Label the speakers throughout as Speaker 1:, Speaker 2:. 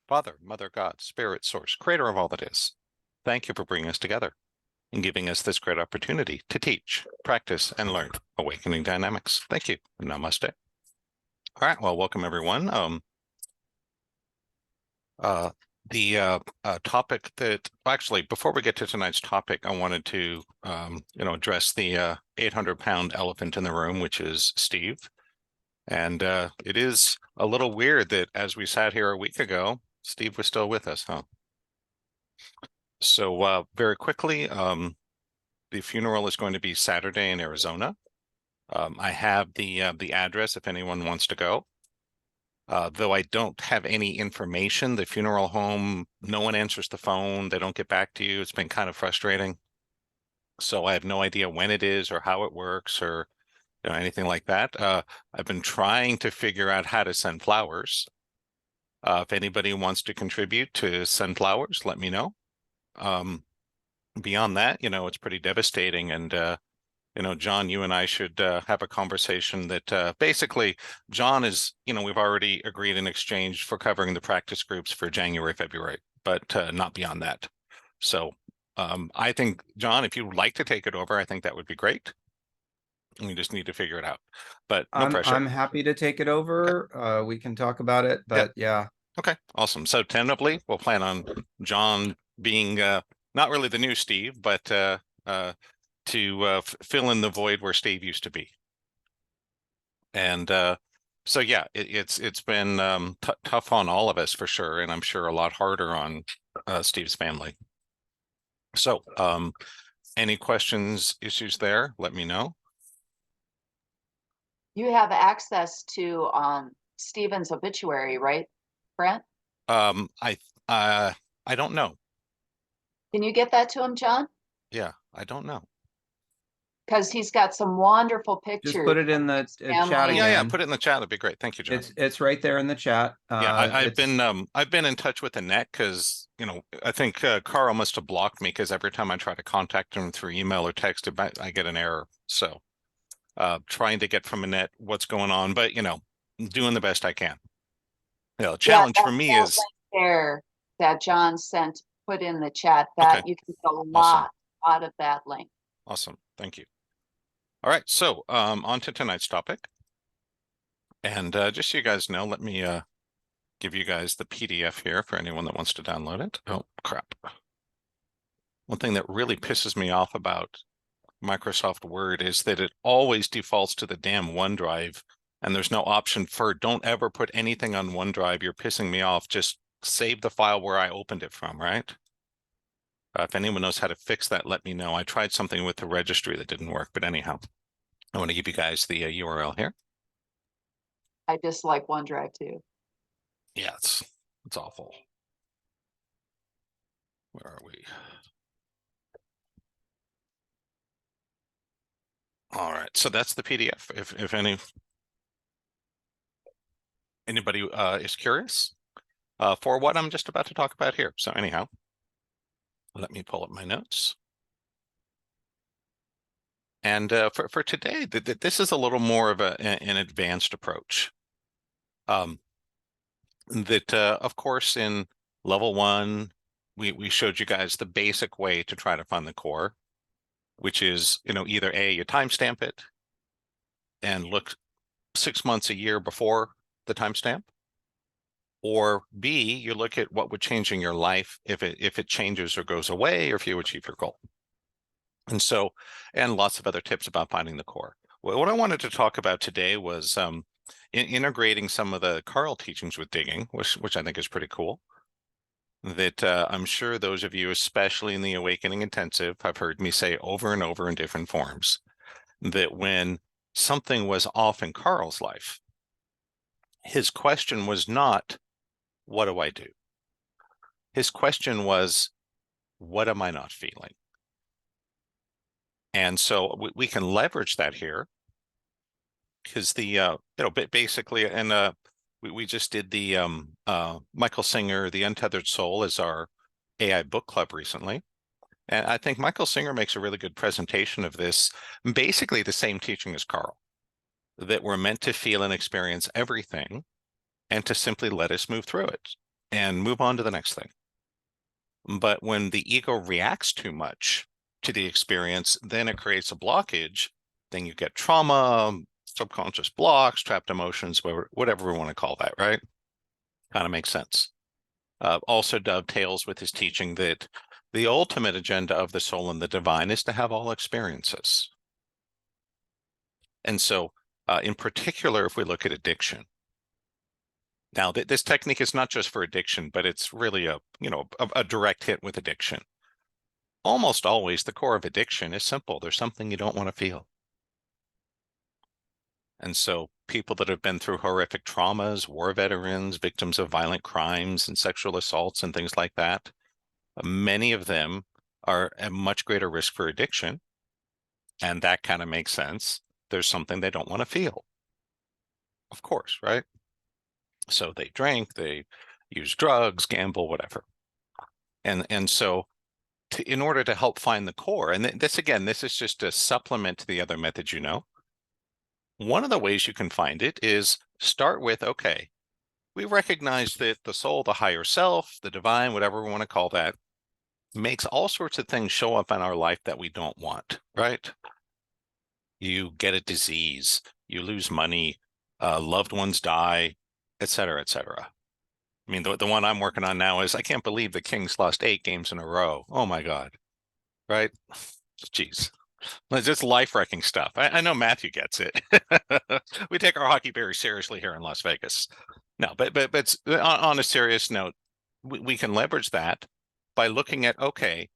Speaker 1: Father, Mother, God, Spirit, Source, Creator of all that is, thank you for bringing us together and giving us this great opportunity to teach, practice, and learn awakening dynamics. Thank you. Namaste. All right. Well, welcome everyone. The topic that actually, before we get to tonight's topic, I wanted to address the 800-pound elephant in the room, which is Steve. And it is a little weird that as we sat here a week ago, Steve was still with us, huh? So very quickly, the funeral is going to be Saturday in Arizona. I have the address if anyone wants to go. Though I don't have any information, the funeral home, no one answers the phone. They don't get back to you. It's been kind of frustrating. So I have no idea when it is or how it works or anything like that. I've been trying to figure out how to send flowers. If anybody wants to contribute to send flowers, let me know. Beyond that, it's pretty devastating. And, John, you and I should have a conversation that basically John is, we've already agreed in exchange for covering the practice groups for January, February, but not beyond that. So I think, John, if you'd like to take it over, I think that would be great. We just need to figure it out, but no pressure.
Speaker 2: I'm happy to take it over.
Speaker 1: Okay.
Speaker 2: We can talk about it, but yeah.
Speaker 1: Okay, awesome. So tentatively, we'll plan on John being not really the new Steve, but to fill in the void where Steve used to be. And so yeah, it's been tough on all of us for sure, and I'm sure a lot harder on Steve's family. So any questions, issues there, let me know.
Speaker 3: You have access to Stephen's obituary, right, Brent?
Speaker 1: I don't know.
Speaker 3: Can you get that to him, John?
Speaker 1: Yeah, I don't know.
Speaker 3: Because he's got some wonderful pictures.
Speaker 2: Just put it in the chat again.
Speaker 1: Yeah, put it in the chat. It'd be great. Thank you, John.
Speaker 2: It's right there in the chat.
Speaker 1: Yeah, I've been in touch with Annette because I think Carl must have blocked me because every time I try to contact him through email or text, I get an error. So trying to get from Annette what's going on, but doing the best I can. The challenge for me is
Speaker 3: there that John sent, put in the chat, that okay. You can get a lot out of that link.
Speaker 1: Awesome, thank you. All right, so on to tonight's topic. And just so you guys know, let me give you guys the PDF here for anyone that wants to download it. Oh, crap. One thing that really pisses me off about Microsoft Word is that it always defaults to the damn OneDrive, and there's no option for don't ever put anything on OneDrive. You're pissing me off. Just save the file where I opened it from, right? If anyone knows how to fix that, let me know. I tried something with the registry that didn't work, but anyhow, I want to give you guys the URL here.
Speaker 3: I dislike OneDrive too.
Speaker 1: Yeah, it's awful. Where are we? All right, so that's the PDF. If anybody is curious for what I'm just about to talk about here. So anyhow, let me pull up my notes. And for today, this is a little more of an advanced approach. Of course, in level 1, we showed you guys the basic way to try to find the core, which is, either A, you timestamp it and look 6 months, a year before the timestamp, or B, you look at what would change in your life if it changes or goes away, or if you achieve your goal. And lots of other tips about finding the core. Well, what I wanted to talk about today was integrating some of the Carl teachings with digging, which I think is pretty cool. That I'm sure those of you, especially in the Awakening Intensive, have heard me say over and over in different forms, that when something was off in Carl's life, his question was not, what do I do? His question was, what am I not feeling? And so we can leverage that here because basically, and we just did the Michael Singer, The Untethered Soul, as our AI book club recently. And I think Michael Singer makes a really good presentation of this, basically the same teaching as Carl, that we're meant to feel and experience everything and to simply let us move through it. and move on to the next thing. But when the ego reacts too much to the experience, then it creates a blockage. Then you get trauma, subconscious blocks, trapped emotions, whatever we want to call that, right? Kind of makes sense. Also dovetails with his teaching that the ultimate agenda of the soul and the divine is to have all experiences. And so, in particular, if we look at addiction, now this technique is not just for addiction, but it's really a direct hit with addiction. Almost always the core of addiction is simple. There's something you don't want to feel. And so people that have been through horrific traumas, war veterans, victims of violent crimes and sexual assaults and things like that, many of them are at much greater risk for addiction. And that kind of makes sense. There's something they don't want to feel. Of course, right? So they drink, they use drugs, gamble, whatever. And so in order to help find the core, and this is just a supplement to the other methods, one of the ways you can find it is start with, okay, we recognize that the soul, the higher self, the divine, whatever we want to call that, makes all sorts of things show up in our life that we don't want, right? You get a disease, you lose money, loved ones die, et cetera, et cetera. I mean, the one I'm working on now is, I can't believe the Kings lost 8 games in a row. Oh my God, right? Jeez. It's just life-wrecking stuff. I know Matthew gets it. We take our hockey very seriously here in Las Vegas. No, but on a serious note, we can leverage that by looking at, okay,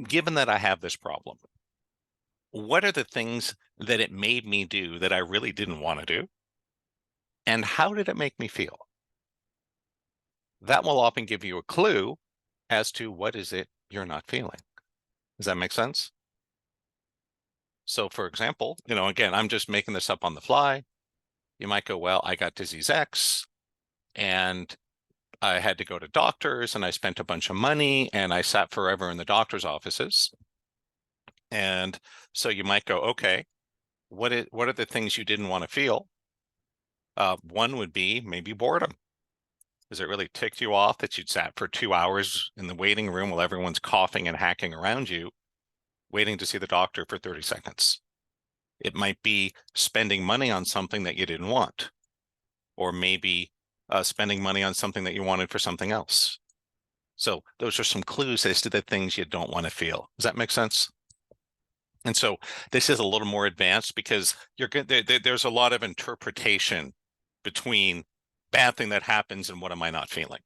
Speaker 1: given that I have this problem, what are the things that it made me do that I really didn't want to do? And how did it make me feel? That will often give you a clue as to what is it you're not feeling. Does that make sense? So for example, again, I'm just making this up on the fly. You might go, well, I got disease X and I had to go to doctors and I spent a bunch of money and I sat forever in the doctor's offices. And so you might go, okay, what are the things you didn't want to feel? One would be maybe boredom. Does it really tick you off that you'd sat for 2 hours in the waiting room while everyone's coughing and hacking around you, waiting to see the doctor for 30 seconds? It might be spending money on something that you didn't want, or maybe spending money on something that you wanted for something else. So those are some clues as to the things you don't want to feel. Does that make sense? And so this is a little more advanced because there's a lot of interpretation between bad thing that happens and what am I not feeling.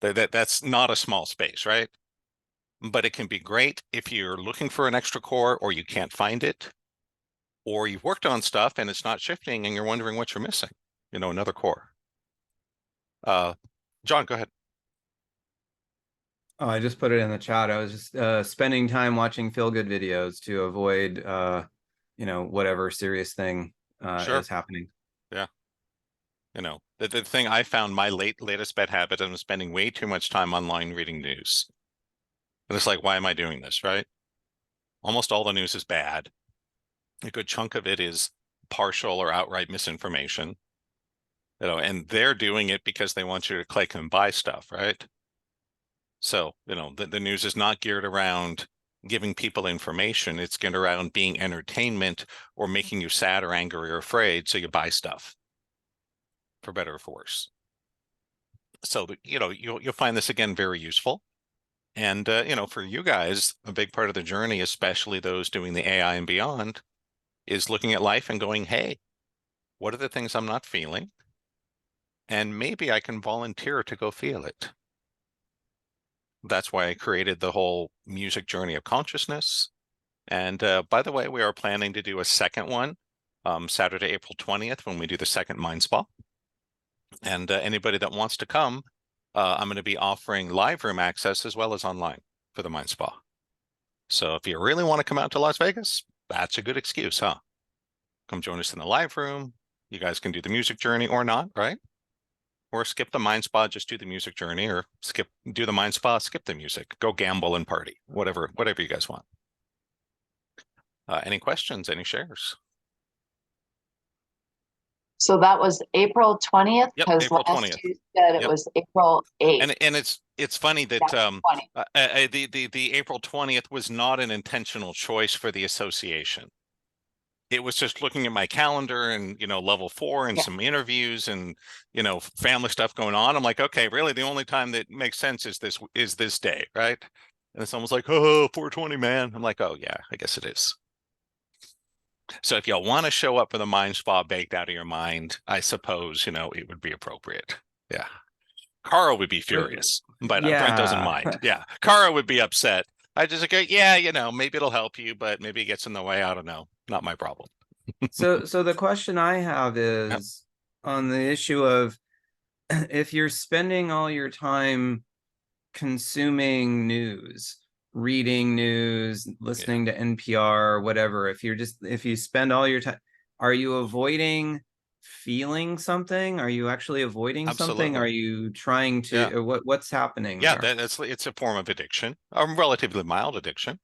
Speaker 1: That's not a small space, right? But it can be great if you're looking for an extra core or you can't find it, or you've worked on stuff and it's not shifting and you're wondering what you're missing, another core. John, go ahead.
Speaker 2: Oh, I just put it in the chat. I was just spending time watching feel-good videos to avoid, whatever serious thing
Speaker 1: Sure.
Speaker 2: is happening.
Speaker 1: Yeah. The thing I found, my latest bad habit, I'm spending way too much time online reading news. And it's like, why am I doing this, right? Almost all the news is bad. A good chunk of it is partial or outright misinformation. And they're doing it because they want you to click and buy stuff, right? So, the news is not geared around giving people information. It's geared around being entertainment or making you sad or angry or afraid. So you buy stuff, for better or for worse. So, you'll find this again very useful. And, for you guys, a big part of the journey, especially those doing the AI and beyond, is looking at life and going, hey, what are the things I'm not feeling? And maybe I can volunteer to go feel it. That's why I created the whole music journey of consciousness. And by the way, we are planning to do a second one Saturday, April 20th, when we do the second Mind Spa. And anybody that wants to come, I'm going to be offering live room access as well as online for the Mind Spa. So if you really want to come out to Las Vegas, that's a good excuse, huh? Come join us in the live room. You guys can do the music journey or not, right? Or skip the Mind Spa, just do the music journey, or do the Mind Spa, skip the music, go gamble and party, whatever you guys want. Any questions, any shares?
Speaker 3: So that was April 20th,
Speaker 1: Yep,
Speaker 3: because
Speaker 1: April
Speaker 3: last
Speaker 1: 20th.
Speaker 3: you said it
Speaker 1: Yep.
Speaker 3: was April 8th.
Speaker 1: And it's funny that
Speaker 3: That's 20.
Speaker 1: the April 20th was not an intentional choice for the association. It was just looking at my calendar and, level 4 and
Speaker 3: Yeah.
Speaker 1: some interviews and, family stuff going on. I'm like, okay, really the only time that makes sense is this day, right? And someone's like, oh, 420, man. I'm like, oh yeah, I guess it is. So if y'all want to show up for the mind spa baked out of your mind, I suppose, it would be appropriate. Yeah. Kara would be furious, but Brent doesn't
Speaker 2: Yeah.
Speaker 1: mind. Yeah. Kara would be upset. I just go, yeah, maybe it'll help you, but maybe it gets in the way. I don't know. Not my problem.
Speaker 2: So the question I have
Speaker 1: Yep.
Speaker 2: is on the issue of if you're spending all your time consuming news, reading news, listening to NPR, whatever, if you spend all your time, are you avoiding feeling something? Are you actually avoiding something? Are
Speaker 1: Absolutely.
Speaker 2: you trying to,
Speaker 1: Yeah.
Speaker 2: or what's happening
Speaker 1: Yeah,
Speaker 2: there?
Speaker 1: it's a form of addiction, a relatively mild addiction.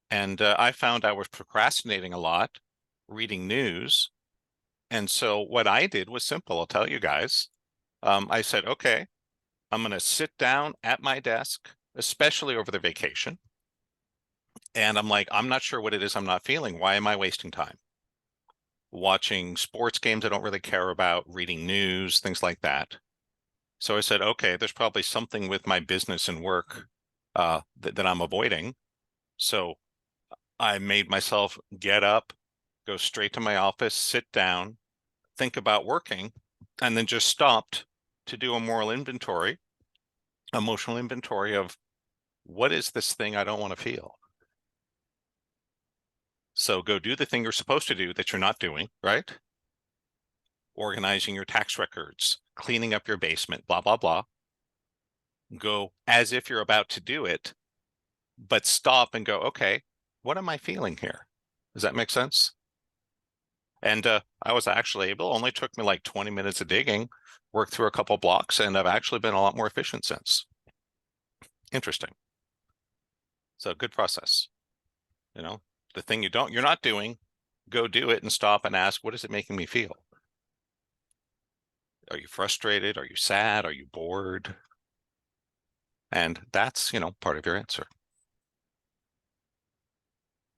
Speaker 1: And I found I was procrastinating a lot, reading news. And so what I did was simple. I'll tell you guys. I said, okay, I'm going to sit down at my desk, especially over the vacation. And I'm like, I'm not sure what it is I'm not feeling. Why am I wasting time? Watching sports games I don't really care about, reading news, things like that. So I said, okay, there's probably something with my business and work that I'm avoiding. So I made myself get up, go straight to my office, sit down, think about working, and then just stopped to do a emotional inventory of what is this thing I don't want to feel. So go do the thing you're supposed to do that you're not doing, right? Organizing your tax records, cleaning up your basement, blah, blah, blah. Go as if you're about to do it, but stop and go, okay, what am I feeling here? Does that make sense? And I was actually able, only took me like 20 minutes of digging, worked through a couple blocks, and I've actually been a lot more efficient since. Interesting. So good process. The thing you're not doing, go do it and stop and ask, what is it making me feel? Are you frustrated? Are you sad? Are you bored? And that's, part of your answer.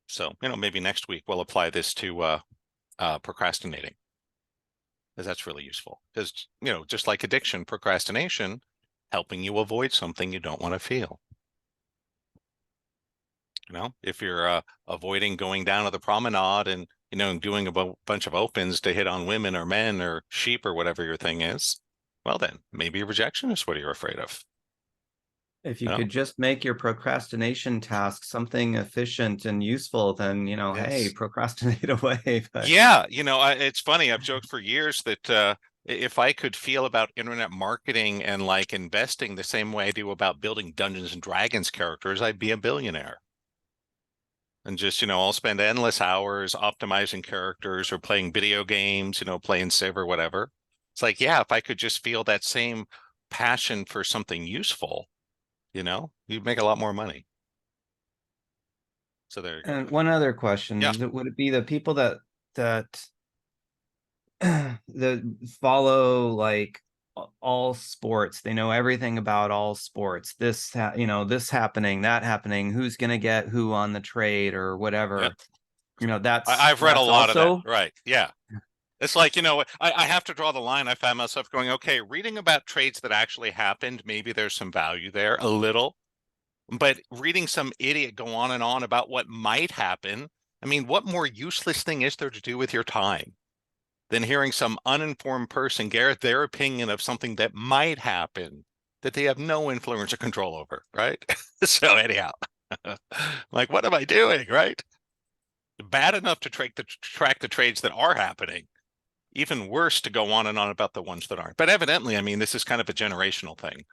Speaker 1: So, maybe next week we'll apply this to procrastinating, because that's really useful. Because, just like addiction, procrastination, helping you avoid something you don't want to feel. If you're avoiding going down to the promenade and, doing a bunch of opens to hit on women or men or sheep or whatever your thing is, well, then maybe rejection is what you're afraid of.
Speaker 2: If you could just make your procrastination task something efficient and useful, then, hey,
Speaker 1: Yes.
Speaker 2: procrastinate away. But
Speaker 1: Yeah, it's funny. I've joked for years that if I could feel about internet marketing and like investing the same way I do about building Dungeons and Dragons characters, I'd be a billionaire. And just, I'll spend endless hours optimizing characters or playing video games, playing Civ or whatever. It's like, yeah, if I could just feel that same passion for something useful, you'd make a lot more money. So there you go.
Speaker 2: and one other question,
Speaker 1: Yeah.
Speaker 2: would it be the people that that follow like all sports, they know everything about all sports, this happening, that happening, who's gonna get who on the trade or whatever,
Speaker 1: Yeah.
Speaker 2: that's
Speaker 1: I've read a lot of that.
Speaker 2: also
Speaker 1: Right. Yeah. It's like, I have to draw the line. I found myself going, okay, reading about trades that actually happened, maybe there's some value there, a little, but reading some idiot go on and on about what might happen. I mean, what more useless thing is there to do with your time than hearing some uninformed person get their opinion of something that might happen that they have no influence or control over, right? So anyhow, like, what am I doing, right? Bad enough to track the trades that are happening. Even worse to go on and on about the ones that aren't. But evidently, I mean, this is kind of a generational thing.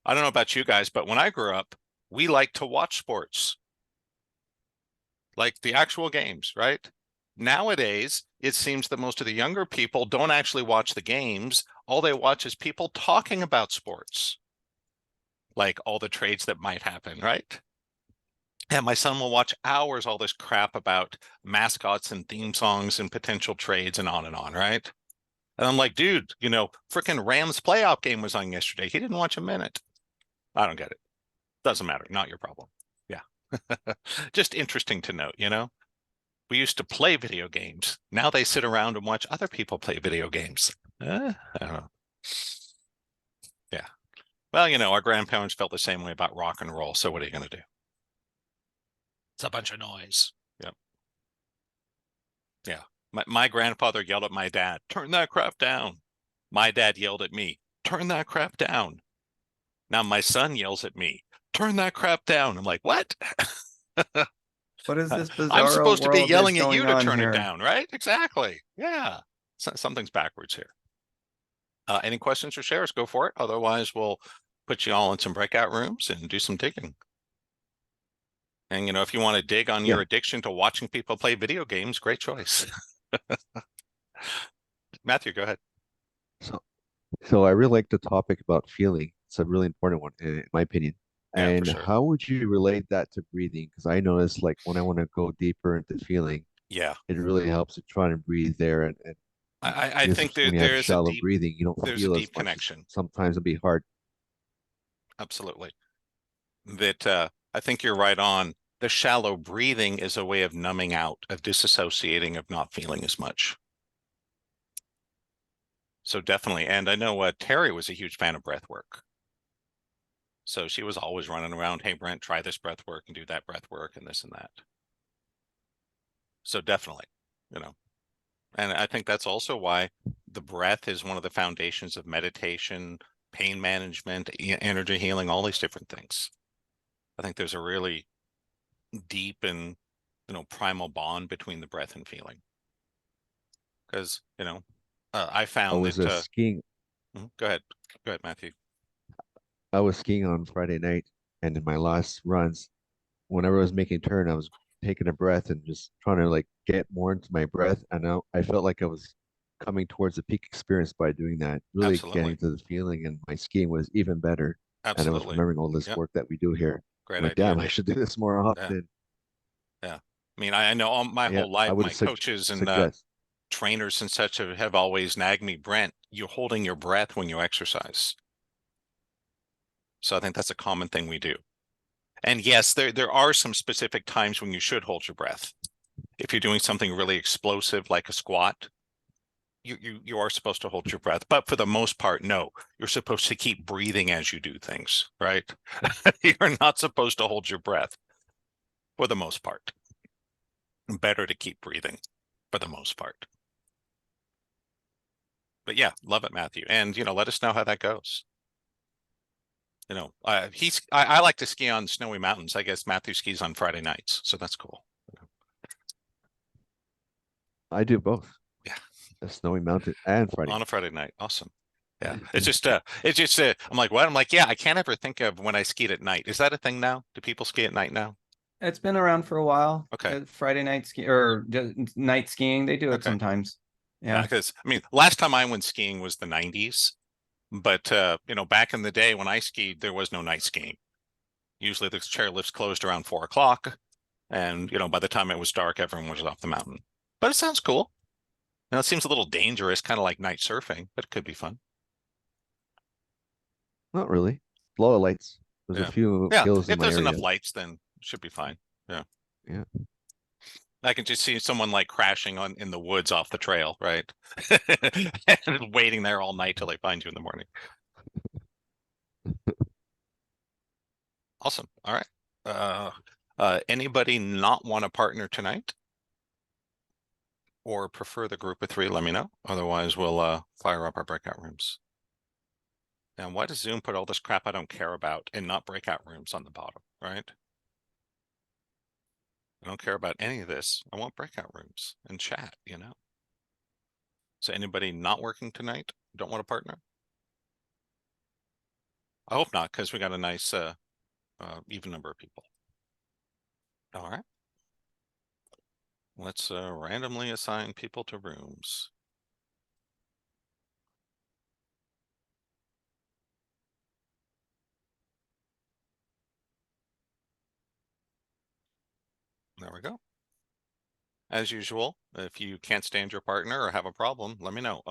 Speaker 1: I don't know about you guys, but when I grew up, we liked to watch sports, like the actual games, right? Nowadays, it seems that most of the younger people don't actually watch the games. All they watch is people talking about sports, like all the trades that might happen, right? And my son will watch hours all this crap about mascots and theme songs and potential trades and on, right? And I'm like, dude, you know, freaking Rams playoff game was on yesterday. He didn't watch a minute. I don't get it. Doesn't matter. Not your problem. Yeah. Just interesting to note, you know? We used to play video games. Now they sit around and watch other people play video games. I don't know. Yeah. Well, you know, our grandparents felt the same way about rock and roll. So what are you going to do? It's a bunch of noise. Yep. Yeah. My grandfather yelled at my dad, turn that crap down. My dad yelled at me, turn that crap down. Now my son yells at me, turn that crap down. I'm like, what?
Speaker 2: What is this
Speaker 1: I'm
Speaker 2: bizarro
Speaker 1: supposed to be
Speaker 2: world that's
Speaker 1: yelling at you
Speaker 2: going
Speaker 1: to
Speaker 2: on
Speaker 1: turn it
Speaker 2: here?
Speaker 1: down, right? Exactly. Yeah. Something's backwards here. Any questions or shares? Go for it. Otherwise, we'll put you all in some breakout rooms and do some digging. And, you know, if you want to dig on your addiction to watching people play video games, great choice. Matthew, go ahead.
Speaker 4: So I really like the topic about feeling. It's a really important one, in my opinion.
Speaker 1: Yeah, for
Speaker 4: And
Speaker 1: sure.
Speaker 4: how would you relate that to breathing? Because I notice, like, when I want to go deeper into feeling,
Speaker 1: Yeah.
Speaker 4: it really helps to try and breathe there. And
Speaker 1: I
Speaker 4: because
Speaker 1: think
Speaker 4: when you have shallow breathing, you don't
Speaker 1: there's a
Speaker 4: feel as
Speaker 1: deep
Speaker 4: much.
Speaker 1: connection.
Speaker 4: Sometimes it'll be hard.
Speaker 1: Absolutely. That I think you're right on. The shallow breathing is a way of numbing out, of disassociating, of not feeling as much. So definitely. And I know Terry was a huge fan of breath work. So she was always running around, hey, Brent, try this breath work and do that breath work and this and that. So definitely, you know, and I think that's also why the breath is one of the foundations of meditation, pain management, energy healing, all these different things. I think there's a really deep and, you know, primal bond between the breath and feeling. Because, you know, I
Speaker 4: I
Speaker 1: found
Speaker 4: was
Speaker 1: that,
Speaker 4: skiing.
Speaker 1: go ahead, Matthew.
Speaker 4: I was skiing on Friday night, and in my last runs, whenever I was making a turn, I was taking a breath and just trying to like get more into my breath. And I felt like I was coming towards the peak experience by doing that, really
Speaker 1: Absolutely.
Speaker 4: getting to the feeling, and my skiing was even better. And I was
Speaker 1: Absolutely.
Speaker 4: remembering all this
Speaker 1: Yep.
Speaker 4: work that we do here.
Speaker 1: Great
Speaker 4: I'm like,
Speaker 1: idea.
Speaker 4: damn, I should do this more
Speaker 1: Yeah.
Speaker 4: often.
Speaker 1: Yeah. I mean, I know all my
Speaker 4: Yeah,
Speaker 1: whole life,
Speaker 4: I would
Speaker 1: my coaches and
Speaker 4: suggest.
Speaker 1: trainers and such have always nagged me, Brent, you're holding your breath when you exercise. So I think that's a common thing we do. And yes, there are some specific times when you should hold your breath. If you're doing something really explosive like a squat, you are supposed to hold your breath. But for the most part, no, you're supposed to keep breathing as you do things, right? You're not supposed to hold your breath for the most part. Better to keep breathing for the most part. But yeah, love it, Matthew. And, you know, let us know how that goes. You know, I like to ski on snowy mountains. I guess Matthew skis on Friday nights, so that's cool.
Speaker 4: I do both.
Speaker 1: Yeah.
Speaker 4: A snowy mountain and Friday.
Speaker 1: On a Friday night. Awesome. Yeah. I'm like, what? I'm like, yeah, I can't ever think of when I skied at night. Is that a thing now? Do people ski at night now?
Speaker 2: It's been around for a while.
Speaker 1: Okay.
Speaker 2: Friday night ski or night skiing, they do it
Speaker 1: Okay.
Speaker 2: sometimes.
Speaker 1: Yeah,
Speaker 2: Yeah.
Speaker 1: because I mean, last time I went skiing was the 90s, but you know, back in the day when I skied, there was no night skiing. Usually the chairlifts closed around 4 o'clock, and you know, by the time it was dark, everyone was off the mountain. But it sounds cool. Now it seems a little dangerous, kind of like night surfing, but it could be fun.
Speaker 4: Not really. A lot of lights. There's a
Speaker 1: Yeah.
Speaker 4: few
Speaker 1: Yeah.
Speaker 4: hills in
Speaker 1: If
Speaker 4: my
Speaker 1: there's
Speaker 4: area.
Speaker 1: enough lights, then it should be fine. Yeah.
Speaker 4: Yeah.
Speaker 1: I can just see someone like crashing on in the woods off the trail, right? And waiting there all night till they find you in the morning. Awesome. All right. Anybody not want a partner tonight or prefer the group of three? Let me know. Otherwise, we'll fire up our breakout rooms. And why does Zoom put all this crap I don't care about and not breakout rooms on the bottom, right? I don't care about any of this. I want breakout rooms and chat, you know? So anybody not working tonight, don't want a partner? I hope not, because we got a nice even number of people. All right. Let's randomly assign people to rooms. There we go. as usual, if you can't stand your partner or have a problem, let me know.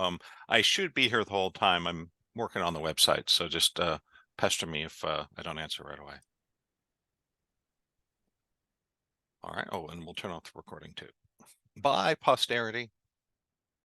Speaker 1: I should be here the whole time. I'm working on the website, so just pester me if I don't answer right away. All right. Oh, and we'll turn off the recording too. Bye, posterity.